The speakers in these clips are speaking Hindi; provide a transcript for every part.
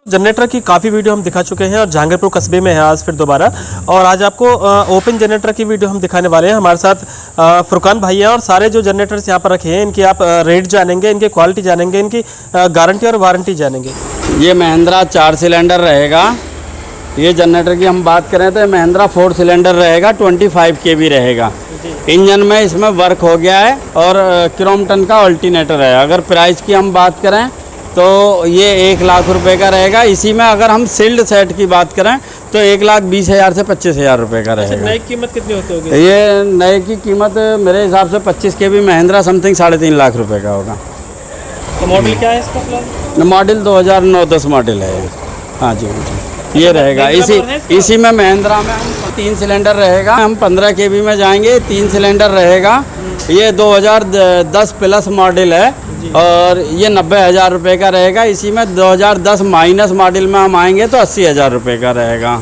जनरेटर की काफ़ी वीडियो हम दिखा चुके हैं और जहांगीरपुर कस्बे में है आज फिर दोबारा। और आज आपको ओपन जनरेटर की वीडियो हम दिखाने वाले हैं। हमारे साथ फुरकान भाई हैं और सारे जो जनरेटर्स यहाँ पर रखे हैं इनकी आप रेट जानेंगे, इनकी क्वालिटी जानेंगे, इनकी गारंटी और वारंटी जानेंगे। ये महिंद्रा 4 सिलेंडर रहेगा। ये जनरेटर की हम बात करें तो महिंद्रा 4 सिलेंडर रहेगा, 25 kV रहेगा। इंजन में इसमें वर्क हो गया है और क्रोम्पटन का अल्टरनेटर है। अगर प्राइस की हम बात करें तो ये 1 लाख रुपए का रहेगा। इसी में अगर हम सील्ड सेट की बात करें तो 1,20,000 से 25,000 रुपए का रहेगा। नई कीमत कितनी होती? ये नए की कीमत मेरे हिसाब से 25 kV महिंद्रा समथिंग 3.5 लाख रुपए का होगा। तो मॉडल क्या है इसका? मॉडल 2009-10 मॉडल है। हाँ जी, ये रहेगा। इसी में महिंद्रा में हम 3 सिलेंडर रहेगा। हम 15 kV में जाएंगे, 3 सिलेंडर रहेगा। ये 2010 प्लस मॉडल है और ये 90,000 रुपये का रहेगा। इसी में 2010 माइनस मॉडल में हम आएंगे तो 80,000 रुपये का रहेगा।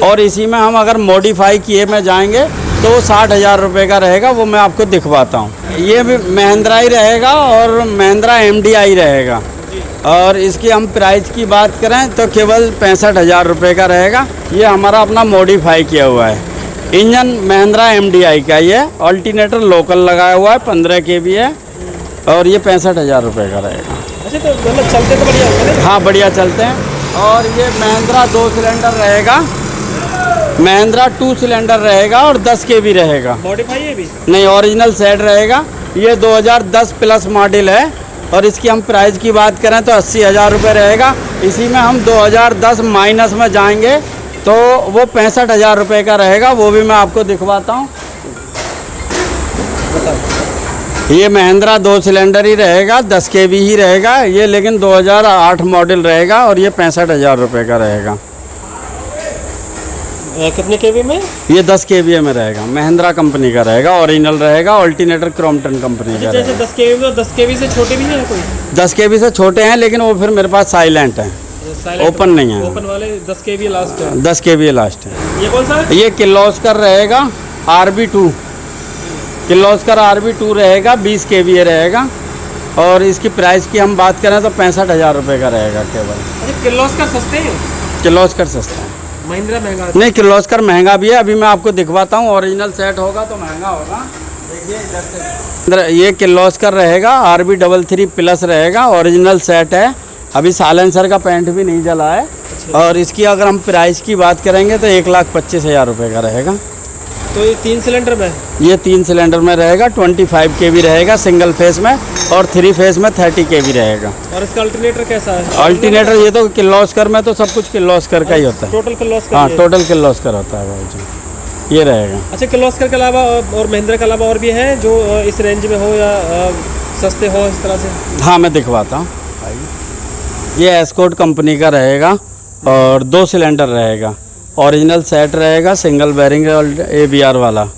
और इसी में हम अगर मॉडिफाई किए में जाएंगे तो 60,000 रुपये का रहेगा। वो मैं आपको दिखवाता हूँ। ये भी महिंद्रा ही रहेगा और महिंद्रा MDI रहेगा। और इसकी हम प्राइस की बात करें तो केवल 65,000 रुपये का रहेगा। ये हमारा अपना मॉडिफाई किया हुआ है। इंजन महिंद्रा MDI का ये अल्टरनेटर लोकल लगाया हुआ है, 15 kV है और ये 65,000 रुपये का रहेगा। अच्छा, तो मतलब चलते तो बढ़िया होते हैं? हाँ, बढ़िया चलते हैं। और ये महिंद्रा 2 सिलेंडर रहेगा, महिंद्रा 2 सिलेंडर रहेगा और 10 kV रहेगा। मॉडिफाई है भी? नहीं, ओरिजिनल सेट रहेगा। ये 2010 प्लस मॉडल है और इसकी हम प्राइस की बात करें तो 80,000 रुपये रहेगा। इसी में हम 2010 माइनस में जाएंगे तो वो 65,000 रुपये का रहेगा। वो भी मैं आपको दिखवाता हूँ। ये महिंद्रा 2 सिलेंडर ही रहेगा, 10 kV ही रहेगा ये, लेकिन 2008 मॉडल रहेगा और ये 65,000 रुपये का रहेगा। कितने kV में? ये 10 kV में रहेगा, महिंद्रा कंपनी का रहेगा, ओरिजिनल रहेगा, अल्टरनेटर क्रोम्पटन कंपनी का रहेगा। 10 kV में 10 kV से छोटे भी हैं कोई? 10 kV से छोटे हैं लेकिन वो फिर मेरे पास साइलेंट है, ओपन नहीं है। ओपन वाले 10 kV लास्ट है? 10 kV लास्ट है। ये कौन सा है? ये किर्लोस्कर रहेगा, RB2 किर्लोस्कर RB2 रहेगा, 20 kV रहेगा। और इसकी प्राइस की हम बात करें तो 65,000 रुपये का रहेगा केवल। अच्छा, किर्लोस्कर सस्ते हैं? किर्लोस्कर सस्ता है, महिंद्रा महंगा? नहीं, किर्लोस्कर महंगा भी है। अभी मैं आपको दिखवाता हूँ। ओरिजिनल सेट होगा तो महंगा होगा। देखिए इधर से, ये किर्लोस्कर रहेगा, RB33 प्लस रहेगा, ओरिजिनल सेट है। अभी साइलेंसर का पेंट भी नहीं जला है। और इसकी अगर हम प्राइस की बात करेंगे तो 1,25,000 रुपये का रहेगा। तो ये 3 सिलेंडर में? ये 3 सिलेंडर में रहेगा, 25 kV रहेगा सिंगल फेस में और 3 फेस में 30 kV रहेगा। और इसका अल्टरनेटर कैसा है? अल्टरनेटर ये तो किर्लोस्कर में तो सब कुछ किर्लोस्कर का ही होता है। टोटल किर्लोस्कर? हाँ, टोटल किर्लोस्कर होता है भाई जी। ये रहेगा। अच्छा, किर्लोस्कर के अलावा और महिंद्रा के अलावा और भी हैं जो इस रेंज में हो या सस्ते हो इस तरह से? हाँ, मैं दिखवाता हूँ। ये एस्कॉर्ट कंपनी का रहेगा और 2 सिलेंडर रहेगा, ओरिजिनल सेट रहेगा, सिंगल बैरिंग ABR वाला।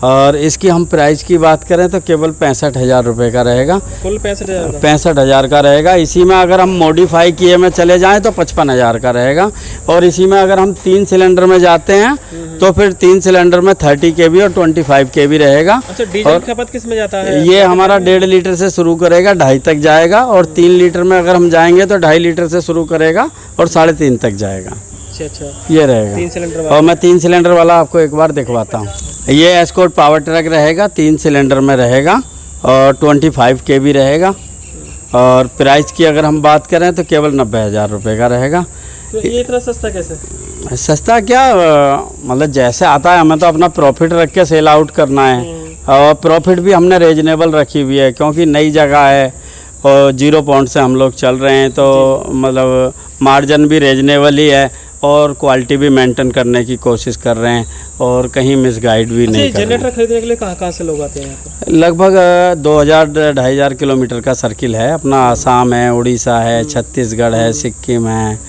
और इसकी हम प्राइस की बात करें तो केवल 65,000 रुपये का रहेगा। कुल 65,000? 65,000 का रहेगा। इसी में अगर हम मॉडिफाई किए में चले जाएं तो 55,000 का रहेगा। और इसी में अगर हम 3 सिलेंडर में जाते हैं तो फिर 3 सिलेंडर में 30 kV और 25 kV रहेगा। अच्छा, डीजल खपत किस में जाता है? ये हमारा 1.5 लीटर से शुरू करेगा, 2.5 तक जाएगा। और 3 लीटर में अगर हम जाएंगे तो 2.5 लीटर से शुरू करेगा और 3.5 तक जाएगा। अच्छा, ये रहेगा 3 सिलेंडर वाला। और मैं 3 सिलेंडर वाला आपको एक बार दिखवाता हूँ। ये एस्कॉर्ट पावर ट्रक रहेगा, 3 सिलेंडर में रहेगा और 25 kV रहेगा। और प्राइस की अगर हम बात करें तो केवल 90,000 रुपये का रहेगा। तो ये इतना सस्ता कैसे? सस्ता क्या, मतलब जैसे आता है, हमें तो अपना प्रॉफिट रख के सेल आउट करना है। और प्रॉफिट भी हमने रीजनेबल रखी हुई है क्योंकि नई जगह है और 0 पॉइंट से हम लोग चल रहे हैं तो मतलब मार्जिन भी रीजनेबल ही है और क्वालिटी भी मेंटेन करने की कोशिश कर रहे हैं और कहीं मिसगाइड भी नहीं कर रहे हैं। जनरेटर खरीदने के लिए कहाँ से लोग आते हैं? लगभग 2,000-2,500 किलोमीटर का सर्किल है अपना। आसाम है, उड़ीसा है, छत्तीसगढ़ है, सिक्किम है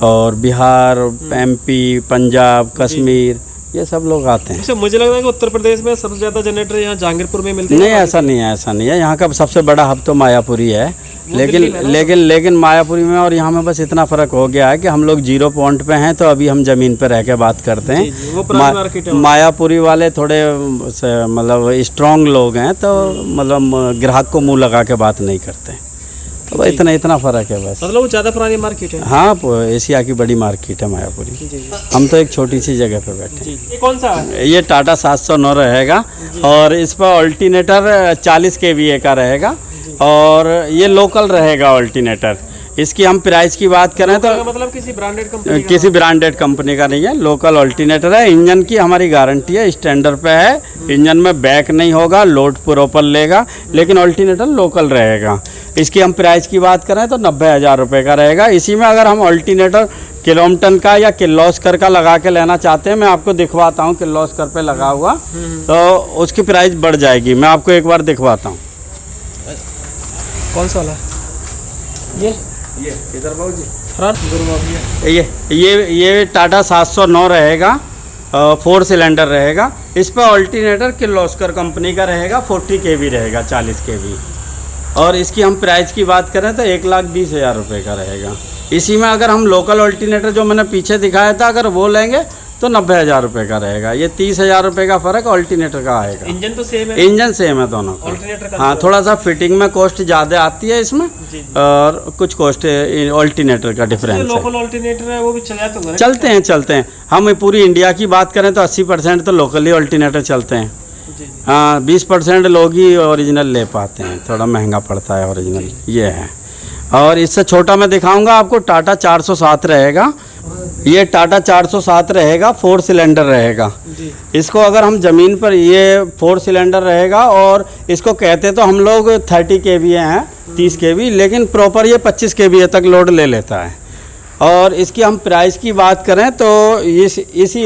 और बिहार, MP, पंजाब, कश्मीर, ये सब लोग आते हैं। अच्छा, मुझे लग रहा है कि उत्तर प्रदेश में सबसे ज़्यादा जनरेटर यहाँ जहांगीरपुर में मिलते हैं। नहीं, ऐसा नहीं है, ऐसा नहीं है। यहाँ का सबसे बड़ा हब तो मायापुरी है। लेकिन मायापुरी में और यहाँ में बस इतना फ़र्क हो गया है कि हम लोग 0 पॉइंट पे हैं तो अभी हम ज़मीन पे रह के बात करते हैं। मायापुरी वाले थोड़े मतलब स्ट्रॉन्ग लोग हैं तो मतलब ग्राहक को मुंह लगा के बात नहीं करते। अब इतना फ़र्क है बस। मतलब वो ज़्यादा पुरानी मार्केट है। हाँ, एशिया की बड़ी मार्केट है मायापुरी। जी हम तो एक छोटी सी जगह पे बैठे हैं। ये कौन सा है? ये टाटा 709 रहेगा और इस पर ऑल्टरनेटर 40 kVA का रहेगा और ये लोकल रहेगा ऑल्टरनेटर। इसकी हम प्राइस की बात करें तो मतलब किसी ब्रांडेड कंपनी किसी ब्रांडेड कंपनी का नहीं है, लोकल ऑल्टरनेटर है। इंजन की हमारी गारंटी है, स्टैंडर्ड पे है। इंजन में बैक नहीं होगा, लोड प्रॉपर लेगा, लेकिन ऑल्टरनेटर लोकल रहेगा। इसकी हम प्राइस की बात करें तो 90,000 रुपये का रहेगा। इसी में अगर हम ऑल्टरनेटर किलोमटन का या किर्लोस्कर का लगा के लेना चाहते हैं, मैं आपको दिखवाता हूँ किर्लोस्कर पे लगा हुआ, तो उसकी प्राइस बढ़ जाएगी। मैं आपको एक बार दिखवाता हूँ। कौन सा वाला? ये इधर बाबू जी, ये ये टाटा 709 रहेगा, 4 सिलेंडर रहेगा। इस पर ऑल्टरनेटर किर्लोस्कर कंपनी का रहेगा, 40 kV रहेगा, 40 kV। और इसकी हम प्राइस की बात करें तो 1,20,000 रुपये का रहेगा। इसी में अगर हम लोकल ऑल्टरनेटर जो मैंने पीछे दिखाया था, अगर वो लेंगे तो 90,000 रुपये का रहेगा। ये 30,000 रुपये का फ़र्क ऑल्टरनेटर का आएगा। इंजन तो सेम है? इंजन सेम है दोनों का। ऑल्टरनेटर का हाँ, थोड़ा सा फिटिंग में कॉस्ट ज़्यादा आती है इसमें और कुछ कॉस्ट ऑल्टरनेटर का डिफरेंस है। लोकल ऑल्टरनेटर है वो भी चलते हैं। हम पूरी इंडिया की बात करें तो 80% तो लोकली ऑल्टरनेटर चलते हैं। हाँ, 20% लोग ही ओरिजिनल ले पाते हैं, थोड़ा महंगा पड़ता है ओरिजिनल, ये है। और इससे छोटा मैं दिखाऊंगा आपको, टाटा 407 रहेगा। ये टाटा 407 रहेगा, 4 सिलेंडर रहेगा। इसको अगर हम ज़मीन पर, ये 4 सिलेंडर रहेगा और इसको कहते तो हम लोग 30 kVA हैं, 30 kV, लेकिन प्रॉपर ये 25 kVA तक लोड ले लेता है। और इसकी हम प्राइस की बात करें तो इसी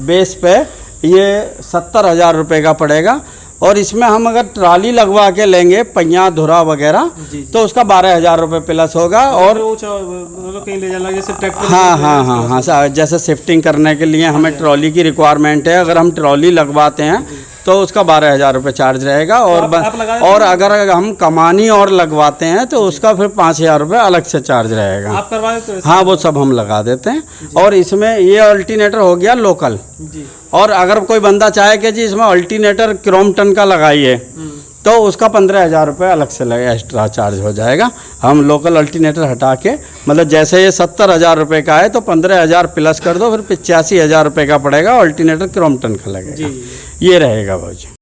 बेस पे ये 70,000 रुपये का पड़ेगा। और इसमें हम अगर ट्राली लगवा के लेंगे, पहिया धुरा वगैरह, तो उसका 12,000 रुपये प्लस होगा। और कहीं ले जाना जैसे ट्रैक्टर, हाँ, जैसे शिफ्टिंग करने के लिए हमें ट्रॉली की रिक्वायरमेंट है, अगर हम ट्रॉली लगवाते हैं तो उसका 12,000 रुपये चार्ज रहेगा। और अगर हम कमानी और लगवाते हैं तो उसका फिर 5,000 रुपये अलग से चार्ज रहेगा। आप करवा देते हो? हाँ, वो सब हम लगा देते हैं। और इसमें ये ऑल्टरनेटर हो गया लोकल। और अगर कोई बंदा चाहे कि जी इसमें ऑल्टरनेटर क्रोम्पटन का लगाइए, तो उसका 15,000 रुपये अलग से लगे, एक्स्ट्रा चार्ज हो जाएगा। हम लोकल अल्टरनेटर हटा के, मतलब जैसे ये 70,000 रुपये का है तो 15,000 प्लस कर दो, फिर 85,000 रुपये का पड़ेगा, अल्टरनेटर क्रोम्पटन का लगेगा। ये रहेगा भाई।